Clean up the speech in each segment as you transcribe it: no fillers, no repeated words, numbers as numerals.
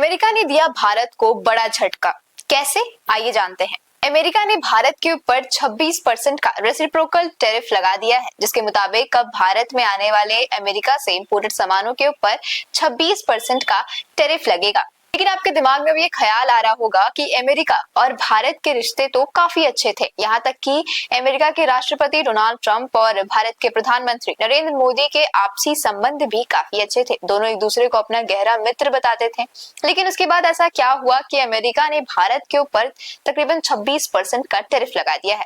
America ने दिया भारत को बड़ा झटका। कैसे, आइए जानते हैं। अमेरिका ने भारत के ऊपर 26% का रेसिप्रोकल टैरिफ लगा दिया है, जिसके मुताबिक अब भारत में आने वाले अमेरिका से इंपोर्टेड सामानों के ऊपर 26% का टैरिफ लगेगा। लेकिन आपके दिमाग में भी ये ख्याल आ रहा होगा कि अमेरिका और भारत के रिश्ते तो काफी अच्छे थे, यहाँ तक कि अमेरिका के राष्ट्रपति डोनाल्ड ट्रंप और भारत के प्रधानमंत्री नरेंद्र मोदी के आपसी संबंध भी काफी अच्छे थे। दोनों एक दूसरे को अपना गहरा मित्र बताते थे। लेकिन उसके बाद ऐसा क्या हुआ कि अमेरिका ने भारत के ऊपर तकरीबन 26% का टैरिफ लगा दिया है।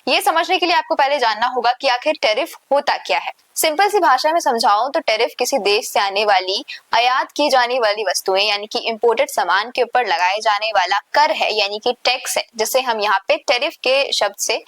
ये समझने के लिए आपको पहले जानना होगा कि आखिर टैरिफ होता क्या है। सिंपल सी भाषा में समझाऊं तो टैरिफ किसी देश से आने वाली आयात की जाने वाली वस्तुएं यानी कि इंपोर्टेड सामान के ऊपर लगाए जाने वाला कर है, यानी कि टैक्स है, जिसे हम यहाँ पे टैरिफ के शब्द से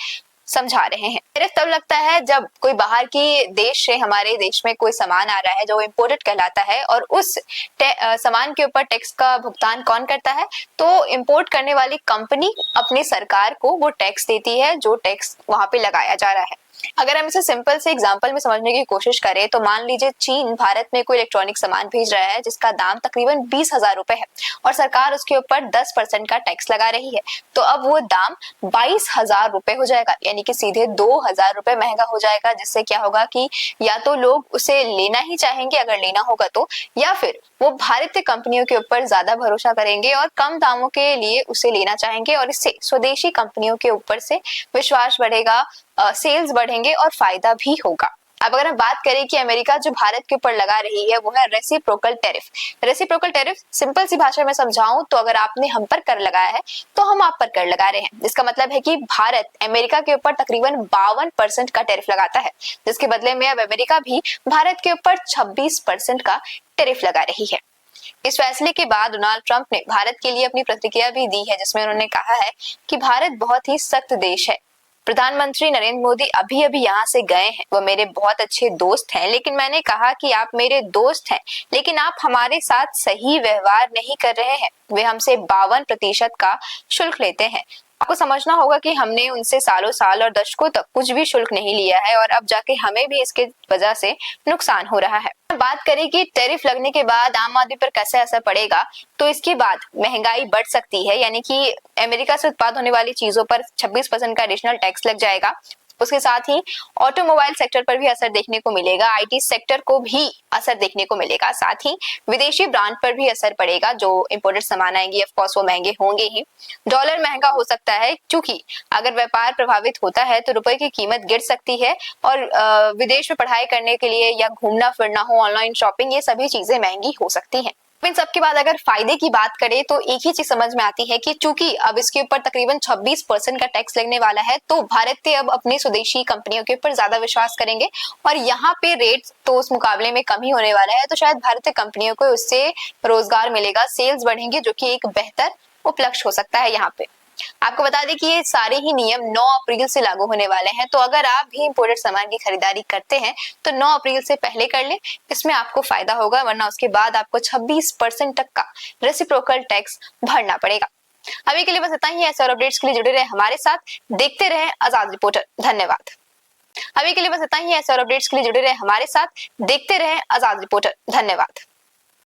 समझा रहे हैं। टैरिफ तब लगता है जब कोई बाहर की देश से हमारे देश में कोई सामान आ रहा है जो इंपोर्टेड कहलाता है, और उस सामान के ऊपर टैक्स का भुगतान कौन करता है? तो इंपोर्ट करने वाली कंपनी अपनी सरकार को वो टैक्स देती है जो टैक्स वहां पे लगाया जा रहा है। अगर हम इसे सिंपल से एग्जांपल में समझने की कोशिश करें तो मान लीजिए चीन भारत में कोई इलेक्ट्रॉनिक सामान भेज रहा है जिसका दाम तकरीबन 20,000 रुपए है और सरकार उसके ऊपर 10% का टैक्स लगा रही है, तो अब वो दाम 22,000 रुपए हो जाएगा, यानी कि सीधे 2,000 रुपए महंगा हो जाएगा। जिससे क्या होगा कि या तो लोग उसे लेना ही चाहेंगे अगर लेना होगा तो, या फिर वो भारतीय कंपनियों के ऊपर ज्यादा भरोसा करेंगे और कम दामों के लिए उसे लेना चाहेंगे, और इससे स्वदेशी कंपनियों के ऊपर से विश्वास बढ़ेगा, सेल्स बढ़ेंगे और फायदा भी होगा। अब अगर हम बात करें कि अमेरिका जो भारत के ऊपर लगा रही है वो है reciprocal tariff. Reciprocal tariff simple सी भाषा में समझाऊं तो अगर आपने हम पर कर लगाया है तो हम आप पर कर लगा रहे हैं। इसका मतलब है कि भारत अमेरिका के ऊपर तकरीबन 52% का टैरिफ लगाता है, जिसके बदले में अब अमेरिका भी भारत के ऊपर 26% का टैरिफ लगा रही है। इस फैसले के बाद डोनाल्ड ट्रंप ने भारत के लिए अपनी प्रतिक्रिया भी दी है, जिसमें उन्होंने कहा है कि भारत बहुत ही सख्त देश है। प्रधानमंत्री नरेंद्र मोदी अभी अभी यहाँ से गए हैं, वो मेरे बहुत अच्छे दोस्त हैं, लेकिन मैंने कहा कि आप मेरे दोस्त हैं लेकिन आप हमारे साथ सही व्यवहार नहीं कर रहे हैं। वे हमसे 52% का शुल्क लेते हैं। आपको समझना होगा कि हमने उनसे सालों साल और दशकों तक कुछ भी शुल्क नहीं लिया है और अब जाके हमें भी इसके वजह से नुकसान हो रहा है। बात करें कि टैरिफ लगने के बाद आम आदमी पर कैसे असर पड़ेगा, तो इसके बाद महंगाई बढ़ सकती है, यानी कि अमेरिका से उत्पादन होने वाली चीजों पर 26% का एडिशनल टैक्स लग जाएगा। उसके साथ ही ऑटोमोबाइल सेक्टर पर भी असर देखने को मिलेगा, आईटी सेक्टर को भी असर देखने को मिलेगा, साथ ही विदेशी ब्रांड पर भी असर पड़ेगा। जो इंपोर्टेड सामान आएंगे ऑफ कोर्स वो महंगे होंगे ही। डॉलर महंगा हो सकता है क्योंकि अगर व्यापार प्रभावित होता है तो रुपए की कीमत गिर सकती है, और विदेश में पढ़ाई करने के लिए या घूमना फिरना हो, ऑनलाइन शॉपिंग, ये सभी चीजें महंगी हो सकती हैं। इन सबके बाद अगर फायदे की बात करें तो एक ही चीज समझ में आती है कि चूंकि अब इसके ऊपर तकरीबन 26% का टैक्स लगने वाला है, तो भारतीय अब अपनी स्वदेशी कंपनियों के ऊपर ज्यादा विश्वास करेंगे और यहाँ पे रेट तो उस मुकाबले में कम ही होने वाला है। तो शायद भारतीय कंपनियों को उससे रोजगार मिलेगा, सेल्स बढ़ेंगे, जो कि एक बेहतर उपलक्ष्य हो सकता है। यहाँ पे आपको बता दें कि ये सारे ही नियम 9 अप्रैल से लागू होने वाले हैं, तो अगर आप भी इंपोर्टेड सामान की खरीदारी करते हैं तो 9 अप्रैल से पहले कर लें, इसमें आपको फायदा होगा, वरना उसके बाद आपको 26% तक का रेसिप्रोकल टैक्स भरना पड़ेगा। अभी के लिए बस इतना ही है। ऐसे और अपडेट्स के लिए जुड़े रहे हमारे साथ, देखते रहे आजाद रिपोर्टर। धन्यवाद। अभी के लिए बस इतना ही है। ऐसे और अपडेट्स के लिए जुड़े रहे हमारे साथ, देखते रहे आजाद रिपोर्टर। धन्यवाद।